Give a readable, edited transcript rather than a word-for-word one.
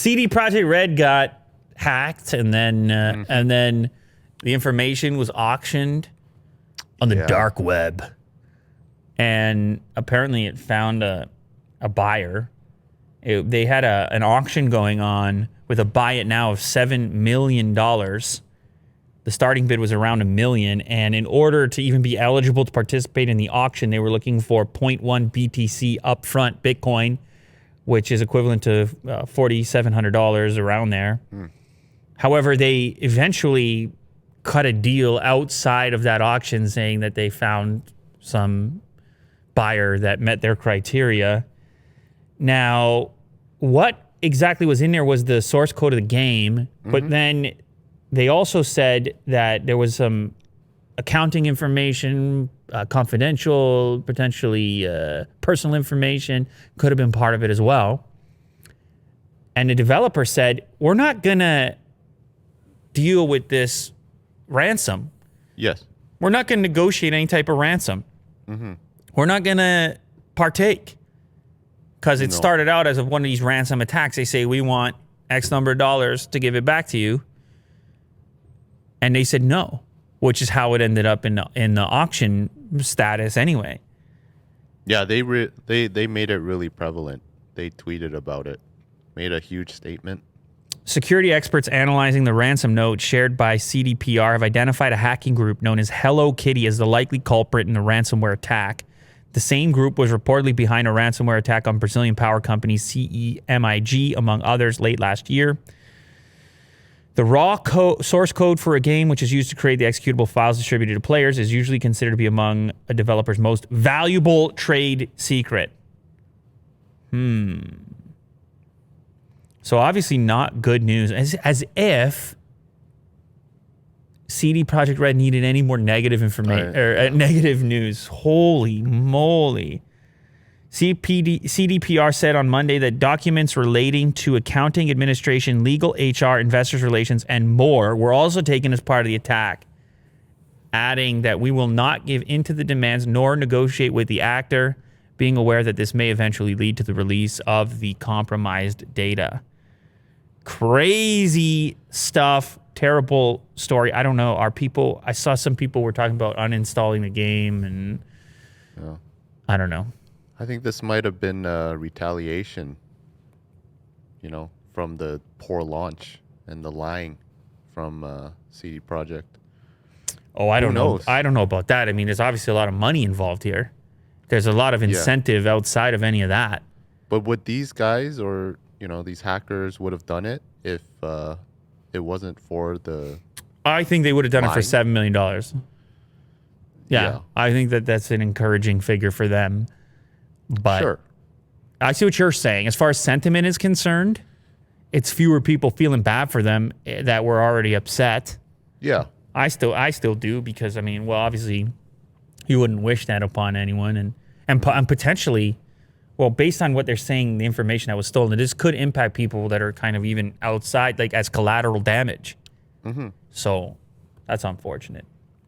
CD Projekt Red got hacked, and then the information was auctioned on the dark web, and apparently it found a buyer. They had an auction going on with a buy it now of $7 million. The starting bid was around $1 million, and in order to even be eligible to participate in the auction, they were looking for 0.1 BTC upfront Bitcoin, which is equivalent to $4,700 around there. However, they eventually cut a deal outside of that auction saying that they found some buyer that met their criteria. Now, what exactly was in there was the source code of the game, but then they also said that there was some accounting information, confidential, potentially personal information, could have been part of it as well. And the developer said, we're not going to deal with this ransom. Yes. We're not going to negotiate any type of ransom. We're not going to partake. Because it started out as one of these ransom attacks. They say, we want X number of dollars to give it back to you. And they said no, which is how it ended up in the auction status anyway. Yeah, they made it really prevalent. They tweeted about it, made a huge statement. Security experts analyzing the ransom note shared by CDPR have identified a hacking group known as Hello Kitty as the likely culprit in the ransomware attack. The same group was reportedly behind a ransomware attack on Brazilian power company CEMIG, among others, late last year. The raw source code for a game, which is used to create the executable files distributed to players, is usually considered to be among a developer's most valuable trade secret. So obviously not good news. As if CD Projekt Red needed any more negative information or negative news. Holy moly. CDPR said on Monday that documents relating to accounting, administration, legal, HR, investors relations, and more were also taken as part of the attack, adding that we will not give in to the demands nor negotiate with the actor, being aware that this may eventually lead to the release of the compromised data. Crazy stuff. Terrible story. I don't know. I saw some people were talking about uninstalling the game, and I don't know. I think this might have been retaliation, from the poor launch and the lying from CD Projekt. Oh, I don't know. I don't know about that. I mean, there's obviously a lot of money involved here. There's a lot of incentive outside of any of that. But would these guys or, these hackers would have done it if it wasn't for the... I think they would have done it for $7 million. Yeah. I think that's an encouraging figure for them. But sure. I see what you're saying. As far as sentiment is concerned, it's fewer people feeling bad for them that were already upset. Yeah. I still do because, obviously you wouldn't wish that upon anyone. And potentially, based on what they're saying, the information that was stolen, this could impact people that are kind of even outside, like as collateral damage. So that's unfortunate.